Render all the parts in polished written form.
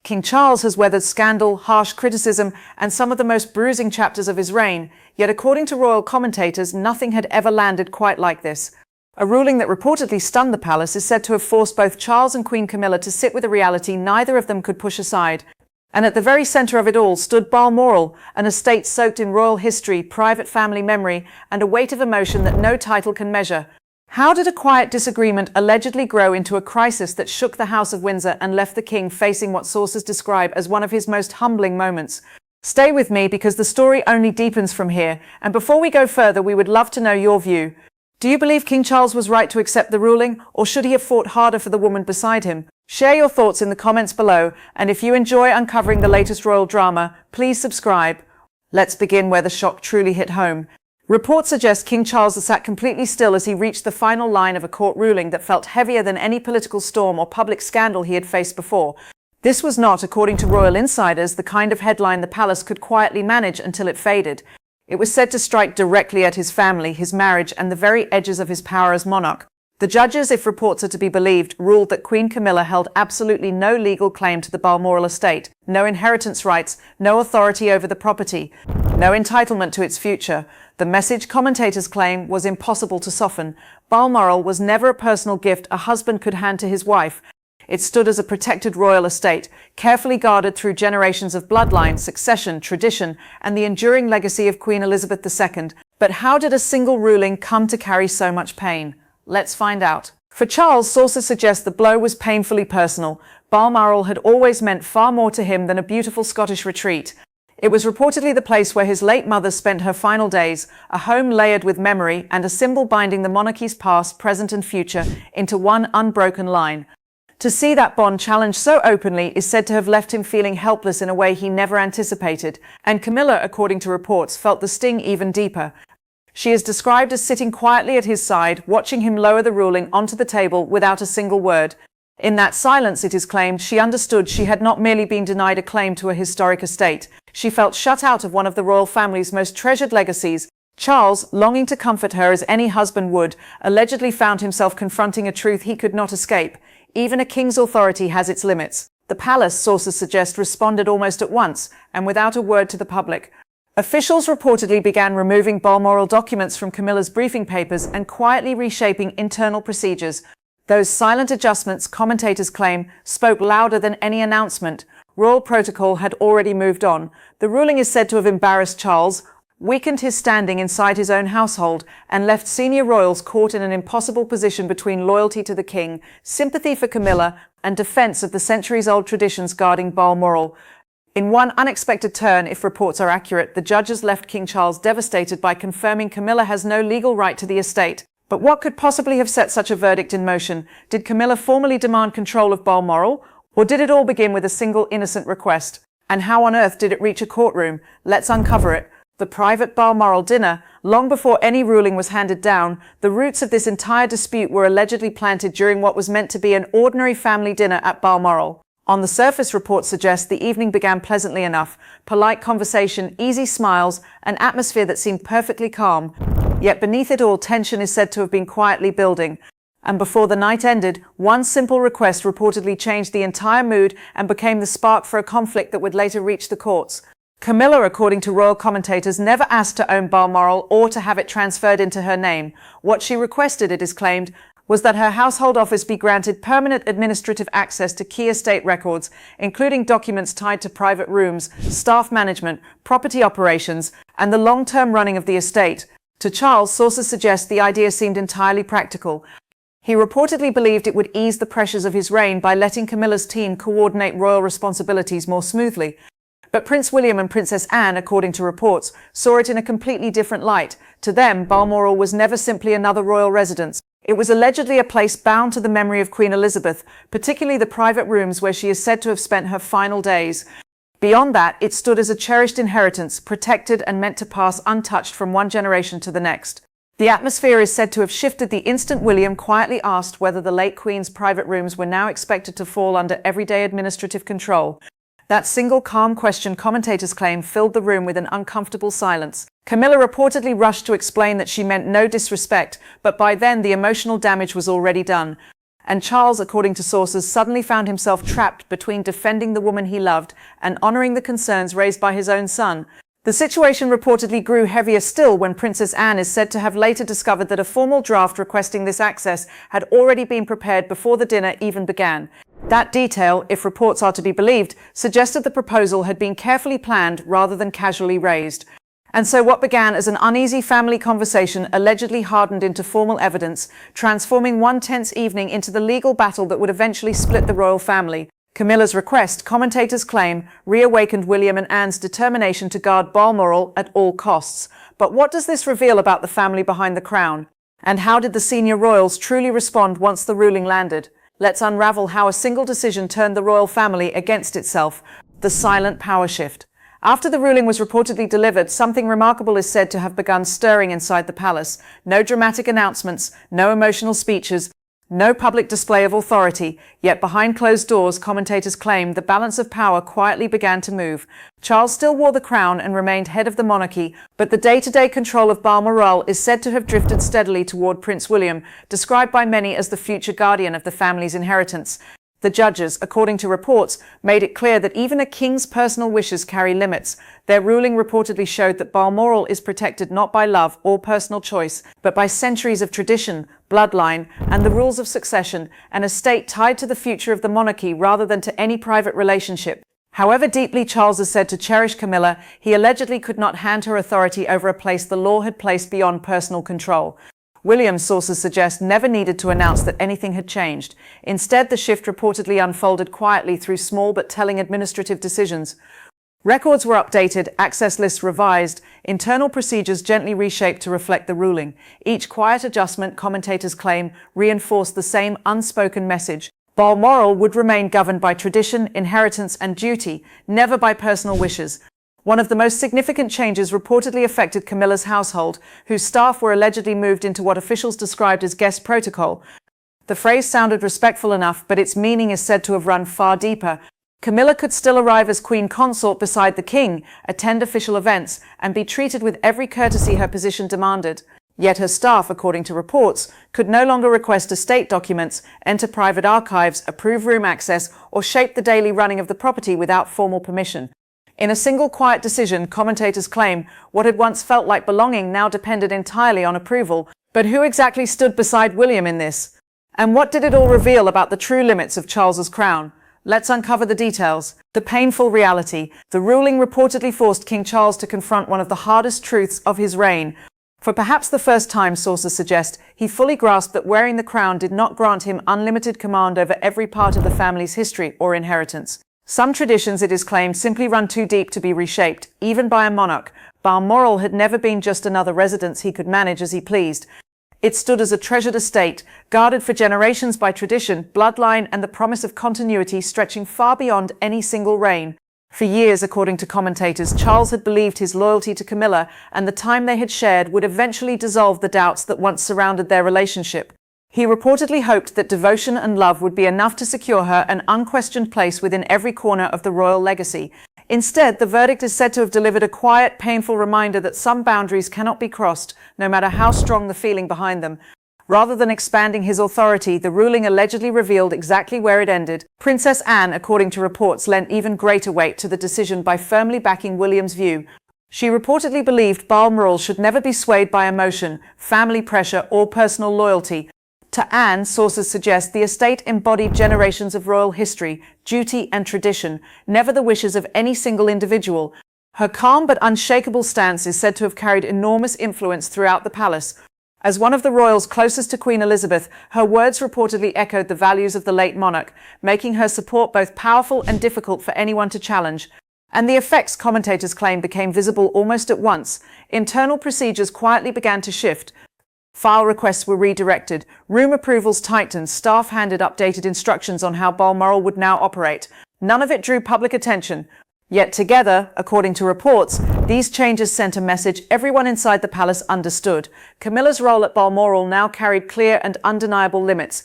King Charles has weathered scandal, harsh criticism, and some of the most bruising chapters of his reign, yet according to royal commentators, nothing had ever landed quite like this. A ruling that reportedly stunned the palace is said to have forced both Charles and Queen Camilla to sit with a reality neither of them could push aside. And at the very centre of it all stood Balmoral, an estate soaked in royal history, private family memory, and a weight of emotion that no title can measure. How did a quiet disagreement allegedly grow into a crisis that shook the House of Windsor and left the king facing what sources describe as one of his most humbling moments? Stay with me because the story only deepens from here, and before we go further, we would love to know your view. Do you believe King Charles was right to accept the ruling, or should he have fought harder for the woman beside him? Share your thoughts in the comments below, and if you enjoy uncovering the latest royal drama, please subscribe. Let's begin where the shock truly hit home. Reports suggest King Charles sat completely still as he reached the final line of a court ruling that felt heavier than any political storm or public scandal he had faced before. This was not, according to royal insiders, the kind of headline the palace could quietly manage until it faded. It was said to strike directly at his family, his marriage, and the very edges of his power as monarch. The judges, if reports are to be believed, ruled that Queen Camilla held absolutely no legal claim to the Balmoral estate, no inheritance rights, no authority over the property, no entitlement to its future. The message, commentators claim, was impossible to soften. Balmoral was never a personal gift a husband could hand to his wife. It stood as a protected royal estate, carefully guarded through generations of bloodline, succession, tradition, and the enduring legacy of Queen Elizabeth II. But how did a single ruling come to carry so much pain? Let's find out. For Charles, sources suggest the blow was painfully personal. Balmoral had always meant far more to him than a beautiful Scottish retreat. It was reportedly the place where his late mother spent her final days, a home layered with memory and a symbol binding the monarchy's past, present and future into one unbroken line. To see that bond challenged so openly is said to have left him feeling helpless in a way he never anticipated, and Camilla, according to reports, felt the sting even deeper. She is described as sitting quietly at his side, watching him lower the ruling onto the table without a single word. In that silence, it is claimed, she understood she had not merely been denied a claim to a historic estate. She felt shut out of one of the royal family's most treasured legacies. Charles, longing to comfort her as any husband would, allegedly found himself confronting a truth he could not escape. Even a king's authority has its limits. The palace, sources suggest, responded almost at once, and without a word to the public. Officials reportedly began removing Balmoral documents from Camilla's briefing papers and quietly reshaping internal procedures. Those silent adjustments, commentators claim, spoke louder than any announcement. Royal protocol had already moved on. The ruling is said to have embarrassed Charles, weakened his standing inside his own household, and left senior royals caught in an impossible position between loyalty to the king, sympathy for Camilla, and defense of the centuries-old traditions guarding Balmoral. In one unexpected turn, if reports are accurate, the judges left King Charles devastated by confirming Camilla has no legal right to the estate. But what could possibly have set such a verdict in motion? Did Camilla formally demand control of Balmoral, or did it all begin with a single innocent request? And how on earth did it reach a courtroom? Let's uncover it. The private Balmoral dinner. Long before any ruling was handed down, the roots of this entire dispute were allegedly planted during what was meant to be an ordinary family dinner at Balmoral. On the surface, reports suggest the evening began pleasantly enough. Polite conversation, easy smiles, an atmosphere that seemed perfectly calm. Yet beneath it all, tension is said to have been quietly building. And before the night ended, one simple request reportedly changed the entire mood and became the spark for a conflict that would later reach the courts. Camilla, according to royal commentators, never asked to own Balmoral or to have it transferred into her name. What she requested, it is claimed, was that her household office be granted permanent administrative access to key estate records, including documents tied to private rooms, staff management, property operations, and the long-term running of the estate. To Charles, sources suggest the idea seemed entirely practical. He reportedly believed it would ease the pressures of his reign by letting Camilla's team coordinate royal responsibilities more smoothly. But Prince William and Princess Anne, according to reports, saw it in a completely different light. To them, Balmoral was never simply another royal residence. It was allegedly a place bound to the memory of Queen Elizabeth, particularly the private rooms where she is said to have spent her final days. Beyond that, it stood as a cherished inheritance, protected and meant to pass untouched from one generation to the next. The atmosphere is said to have shifted the instant William quietly asked whether the late Queen's private rooms were now expected to fall under everyday administrative control. That single calm question, commentators claim, filled the room with an uncomfortable silence. Camilla reportedly rushed to explain that she meant no disrespect, but by then the emotional damage was already done. and Charles, according to sources, suddenly found himself trapped between defending the woman he loved and honoring the concerns raised by his own son. The situation reportedly grew heavier still when Princess Anne is said to have later discovered that a formal draft requesting this access had already been prepared before the dinner even began. That detail, if reports are to be believed, suggested the proposal had been carefully planned rather than casually raised. And so what began as an uneasy family conversation allegedly hardened into formal evidence, transforming one tense evening into the legal battle that would eventually split the royal family. Camilla's request, commentators claim, reawakened William and Anne's determination to guard Balmoral at all costs. But what does this reveal about the family behind the crown? And how did the senior royals truly respond once the ruling landed? Let's unravel how a single decision turned the royal family against itself, the silent power shift. After the ruling was reportedly delivered, something remarkable is said to have begun stirring inside the palace. No dramatic announcements, no emotional speeches, no public display of authority, yet behind closed doors, commentators claim the balance of power quietly began to move. Charles still wore the crown and remained head of the monarchy, but the day-to-day control of Balmoral is said to have drifted steadily toward Prince William, described by many as the future guardian of the family's inheritance. The judges, according to reports, made it clear that even a king's personal wishes carry limits. Their ruling reportedly showed that Balmoral is protected not by love or personal choice, but by centuries of tradition, bloodline, and the rules of succession, an estate tied to the future of the monarchy rather than to any private relationship. However deeply Charles is said to cherish Camilla, he allegedly could not hand her authority over a place the law had placed beyond personal control. William's sources suggest never needed to announce that anything had changed. Instead, the shift reportedly unfolded quietly through small but telling administrative decisions. Records were updated, access lists revised, internal procedures gently reshaped to reflect the ruling. Each quiet adjustment, commentators claim, reinforced the same unspoken message. Balmoral would remain governed by tradition, inheritance, and duty, never by personal wishes. One of the most significant changes reportedly affected Camilla's household, whose staff were allegedly moved into what officials described as guest protocol. The phrase sounded respectful enough, but its meaning is said to have run far deeper. Camilla could still arrive as queen consort beside the king, attend official events, and be treated with every courtesy her position demanded. Yet her staff, according to reports, could no longer request estate documents, enter private archives, approve room access, or shape the daily running of the property without formal permission. In a single quiet decision, commentators claim what had once felt like belonging now depended entirely on approval. But who exactly stood beside William in this? And what did it all reveal about the true limits of Charles's crown? Let's uncover the details. The painful reality. The ruling reportedly forced King Charles to confront one of the hardest truths of his reign. For perhaps the first time, sources suggest, he fully grasped that wearing the crown did not grant him unlimited command over every part of the family's history or inheritance. Some traditions, it is claimed, simply run too deep to be reshaped, even by a monarch. Balmoral had never been just another residence he could manage as he pleased. It stood as a treasured estate, guarded for generations by tradition, bloodline, and the promise of continuity stretching far beyond any single reign. For years, according to commentators, Charles had believed his loyalty to Camilla and the time they had shared would eventually dissolve the doubts that once surrounded their relationship. He reportedly hoped that devotion and love would be enough to secure her an unquestioned place within every corner of the royal legacy. Instead, the verdict is said to have delivered a quiet, painful reminder that some boundaries cannot be crossed, no matter how strong the feeling behind them. Rather than expanding his authority, the ruling allegedly revealed exactly where it ended. Princess Anne, according to reports, lent even greater weight to the decision by firmly backing William's view. She reportedly believed Balmoral should never be swayed by emotion, family pressure, or personal loyalty. To Anne, sources suggest the estate embodied generations of royal history, duty, and tradition, never the wishes of any single individual. Her calm but unshakable stance is said to have carried enormous influence throughout the palace. As one of the royals closest to Queen Elizabeth, her words reportedly echoed the values of the late monarch, making her support both powerful and difficult for anyone to challenge. And the effects, commentators claim, became visible almost at once. Internal procedures quietly began to shift. File requests were redirected, room approvals tightened, staff handed updated instructions on how Balmoral would now operate. None of it drew public attention. Yet together, according to reports, these changes sent a message everyone inside the palace understood. Camilla's role at Balmoral now carried clear and undeniable limits.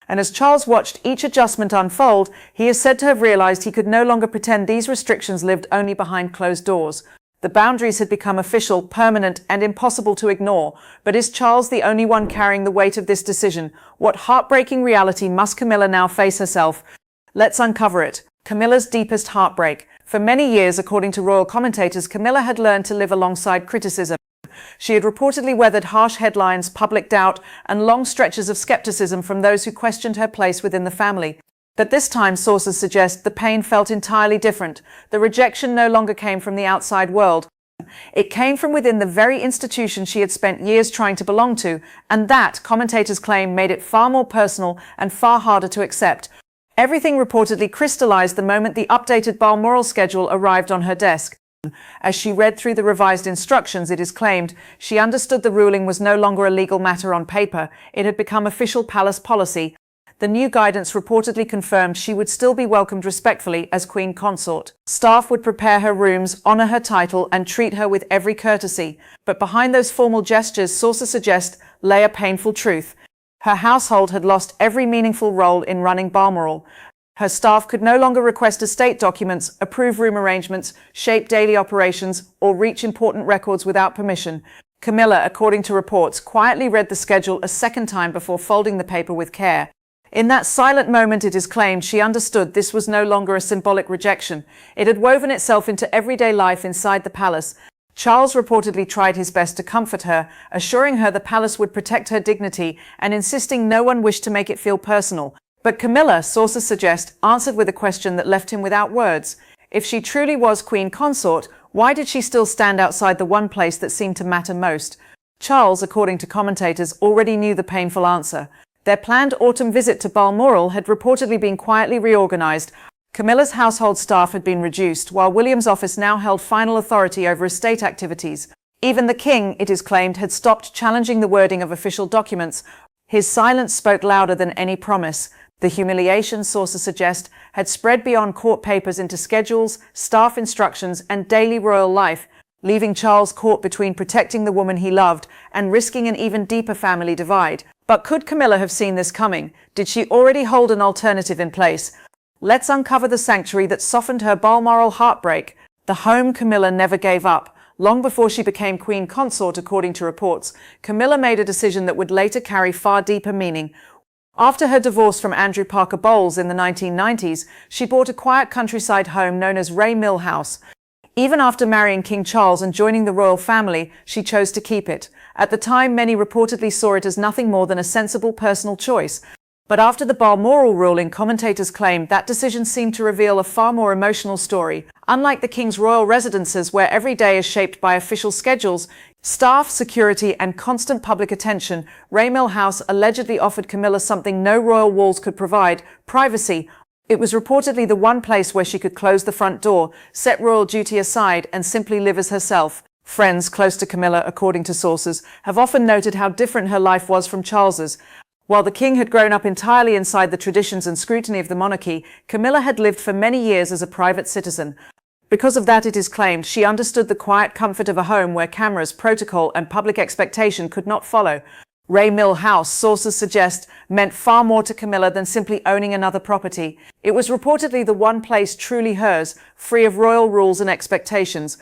And as Charles watched each adjustment unfold, he is said to have realized he could no longer pretend these restrictions lived only behind closed doors. The boundaries had become official, permanent, and impossible to ignore. But is Charles the only one carrying the weight of this decision? What heartbreaking reality must Camilla now face herself? Let's uncover it. Camilla's deepest heartbreak. For many years, according to royal commentators, Camilla had learned to live alongside criticism. She had reportedly weathered harsh headlines, public doubt, and long stretches of skepticism from those who questioned her place within the family. But this time, sources suggest the pain felt entirely different. The rejection no longer came from the outside world. It came from within the very institution she had spent years trying to belong to, and that, commentators claim, made it far more personal and far harder to accept. Everything reportedly crystallized the moment the updated Balmoral schedule arrived on her desk. As she read through the revised instructions, it is claimed, she understood the ruling was no longer a legal matter on paper. It had become official palace policy. The new guidance reportedly confirmed she would still be welcomed respectfully as Queen Consort. Staff would prepare her rooms, honor her title, and treat her with every courtesy. But behind those formal gestures, sources suggest, lay a painful truth. Her household had lost every meaningful role in running Balmoral. Her staff could no longer request estate documents, approve room arrangements, shape daily operations, or reach important records without permission. Camilla, according to reports, quietly read the schedule a second time before folding the paper with care. In that silent moment, it is claimed, she understood this was no longer a symbolic rejection. It had woven itself into everyday life inside the palace. Charles reportedly tried his best to comfort her, assuring her the palace would protect her dignity and insisting no one wished to make it feel personal. But Camilla, sources suggest, answered with a question that left him without words. If she truly was Queen Consort, why did she still stand outside the one place that seemed to matter most? Charles, according to commentators, already knew the painful answer. Their planned autumn visit to Balmoral had reportedly been quietly reorganized. Camilla's household staff had been reduced, while William's office now held final authority over estate activities. Even the king, it is claimed, had stopped challenging the wording of official documents. His silence spoke louder than any promise. The humiliation, sources suggest, had spread beyond court papers into schedules, staff instructions, and daily royal life, leaving Charles caught between protecting the woman he loved and risking an even deeper family divide. But could Camilla have seen this coming? Did she already hold an alternative in place? Let's uncover the sanctuary that softened her Balmoral heartbreak. The home Camilla never gave up. Long before she became Queen Consort, according to reports, Camilla made a decision that would later carry far deeper meaning. After her divorce from Andrew Parker Bowles in the 1990s, she bought a quiet countryside home known as Ray Mill House. Even after marrying King Charles and joining the royal family, she chose to keep it. At the time, many reportedly saw it as nothing more than a sensible personal choice. But after the Balmoral ruling, commentators claimed that decision seemed to reveal a far more emotional story. Unlike the king's royal residences, where every day is shaped by official schedules, staff, security, and constant public attention, Ray Mill House allegedly offered Camilla something no royal walls could provide: privacy. It was reportedly the one place where she could close the front door, set royal duty aside, and simply live as herself. Friends close to Camilla, according to sources, have often noted how different her life was from Charles's. While the king had grown up entirely inside the traditions and scrutiny of the monarchy, Camilla had lived for many years as a private citizen. Because of that, it is claimed, she understood the quiet comfort of a home where cameras, protocol, and public expectation could not follow. Ray Mill House, sources suggest, meant far more to Camilla than simply owning another property. It was reportedly the one place truly hers, free of royal rules and expectations.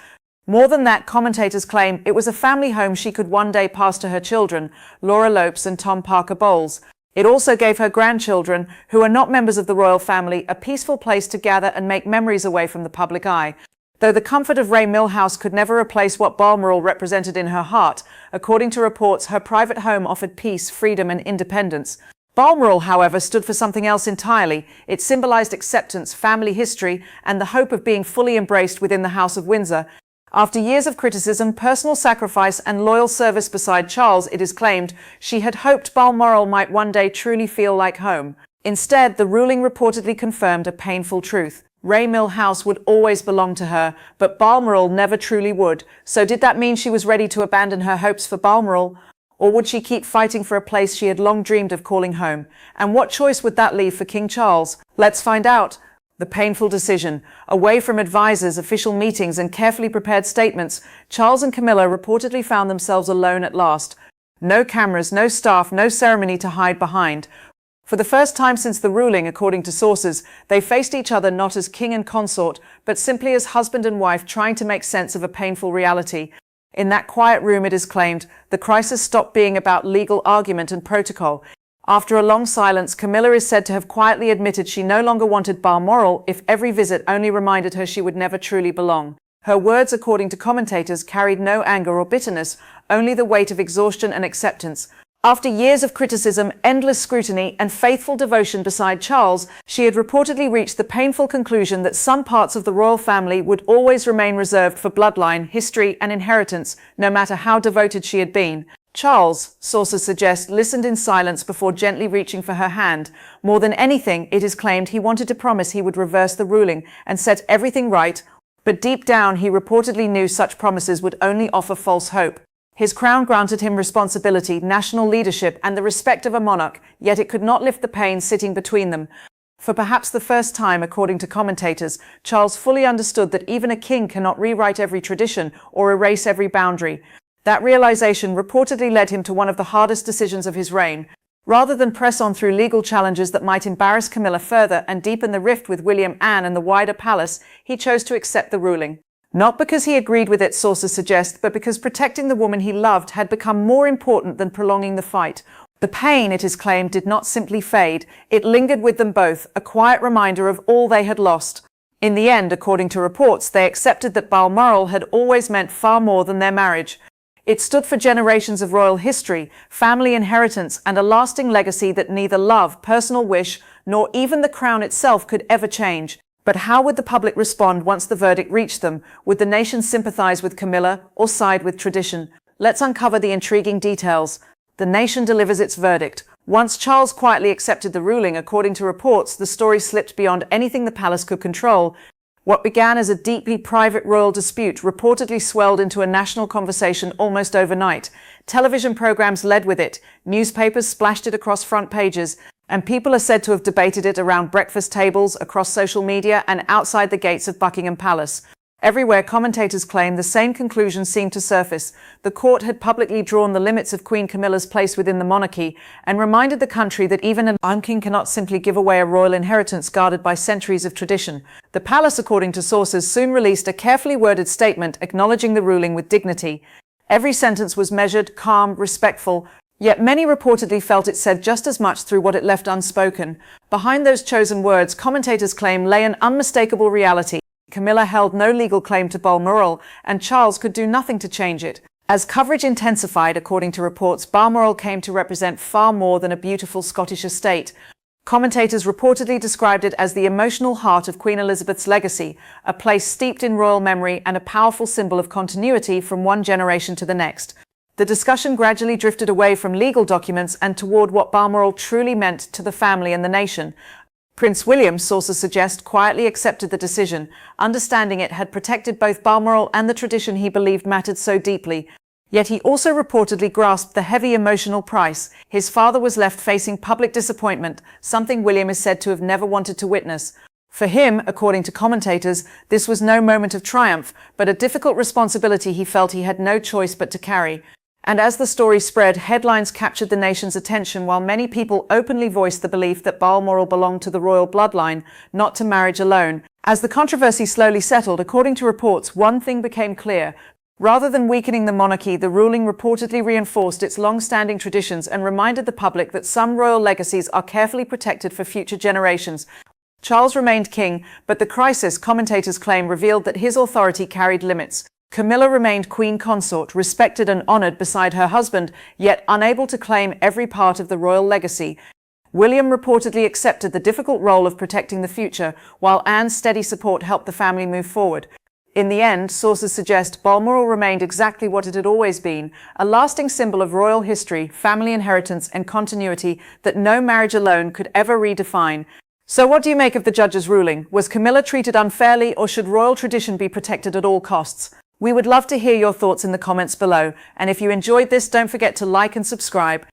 More than that, commentators claim it was a family home she could one day pass to her children, Laura Lopes and Tom Parker Bowles. It also gave her grandchildren, who are not members of the royal family, a peaceful place to gather and make memories away from the public eye. Though the comfort of Ray Mill House could never replace what Balmoral represented in her heart, according to reports, her private home offered peace, freedom, and independence. Balmoral, however, stood for something else entirely. It symbolized acceptance, family history, and the hope of being fully embraced within the House of Windsor. After years of criticism, personal sacrifice, and loyal service beside Charles, it is claimed, she had hoped Balmoral might one day truly feel like home. Instead, the ruling reportedly confirmed a painful truth. Ray Mill House would always belong to her, but Balmoral never truly would. So did that mean she was ready to abandon her hopes for Balmoral? Or would she keep fighting for a place she had long dreamed of calling home? And what choice would that leave for King Charles? Let's find out. The painful decision. Away from advisors, official meetings, and carefully prepared statements, Charles and Camilla reportedly found themselves alone at last. No cameras, no staff, no ceremony to hide behind. For the first time since the ruling, according to sources, they faced each other not as king and consort, but simply as husband and wife trying to make sense of a painful reality. In that quiet room, it is claimed, the crisis stopped being about legal argument and protocol. After a long silence, Camilla is said to have quietly admitted she no longer wanted Balmoral if every visit only reminded her she would never truly belong. Her words, according to commentators, carried no anger or bitterness, only the weight of exhaustion and acceptance. After years of criticism, endless scrutiny, and faithful devotion beside Charles, she had reportedly reached the painful conclusion that some parts of the royal family would always remain reserved for bloodline, history, and inheritance, no matter how devoted she had been. Charles, sources suggest, listened in silence before gently reaching for her hand. More than anything, it is claimed he wanted to promise he would reverse the ruling and set everything right, but deep down he reportedly knew such promises would only offer false hope. His crown granted him responsibility, national leadership, and the respect of a monarch, yet it could not lift the pain sitting between them. For perhaps the first time, according to commentators, Charles fully understood that even a king cannot rewrite every tradition or erase every boundary. That realization reportedly led him to one of the hardest decisions of his reign. Rather than press on through legal challenges that might embarrass Camilla further and deepen the rift with William, Anne, and the wider palace, he chose to accept the ruling. Not because he agreed with it, sources suggest, but because protecting the woman he loved had become more important than prolonging the fight. The pain, it is claimed, did not simply fade. It lingered with them both, a quiet reminder of all they had lost. In the end, according to reports, they accepted that Balmoral had always meant far more than their marriage. It stood for generations of royal history, family inheritance, and a lasting legacy that neither love, personal wish, nor even the crown itself could ever change. But how would the public respond once the verdict reached them? Would the nation sympathize with Camilla or side with tradition? Let's uncover the intriguing details. The nation delivers its verdict. Once Charles quietly accepted the ruling, according to reports, the story slipped beyond anything the palace could control. What began as a deeply private royal dispute reportedly swelled into a national conversation almost overnight. Television programs led with it, newspapers splashed it across front pages, and people are said to have debated it around breakfast tables, across social media, and outside the gates of Buckingham Palace. Everywhere, commentators claim the same conclusion seemed to surface. The court had publicly drawn the limits of Queen Camilla's place within the monarchy and reminded the country that even a king cannot simply give away a royal inheritance guarded by centuries of tradition. The palace, according to sources, soon released a carefully worded statement acknowledging the ruling with dignity. Every sentence was measured, calm, respectful, yet many reportedly felt it said just as much through what it left unspoken. Behind those chosen words, commentators claim lay an unmistakable reality. Camilla held no legal claim to Balmoral, and Charles could do nothing to change it. As coverage intensified, according to reports, Balmoral came to represent far more than a beautiful Scottish estate. Commentators reportedly described it as the emotional heart of Queen Elizabeth's legacy, a place steeped in royal memory and a powerful symbol of continuity from one generation to the next. The discussion gradually drifted away from legal documents and toward what Balmoral truly meant to the family and the nation. Prince William, sources suggest, quietly accepted the decision, understanding it had protected both Balmoral and the tradition he believed mattered so deeply. Yet he also reportedly grasped the heavy emotional price. His father was left facing public disappointment, something William is said to have never wanted to witness. For him, according to commentators, this was no moment of triumph, but a difficult responsibility he felt he had no choice but to carry. And as the story spread, headlines captured the nation's attention while many people openly voiced the belief that Balmoral belonged to the royal bloodline, not to marriage alone. As the controversy slowly settled, according to reports, one thing became clear. Rather than weakening the monarchy, the ruling reportedly reinforced its long-standing traditions and reminded the public that some royal legacies are carefully protected for future generations. Charles remained king, but the crisis, commentators claim, revealed that his authority carried limits. Camilla remained queen consort, respected and honored beside her husband, yet unable to claim every part of the royal legacy. William reportedly accepted the difficult role of protecting the future, while Anne's steady support helped the family move forward. In the end, sources suggest Balmoral remained exactly what it had always been, a lasting symbol of royal history, family inheritance, and continuity that no marriage alone could ever redefine. So what do you make of the judge's ruling? Was Camilla treated unfairly, or should royal tradition be protected at all costs? We would love to hear your thoughts in the comments below, and if you enjoyed this, don't forget to like and subscribe.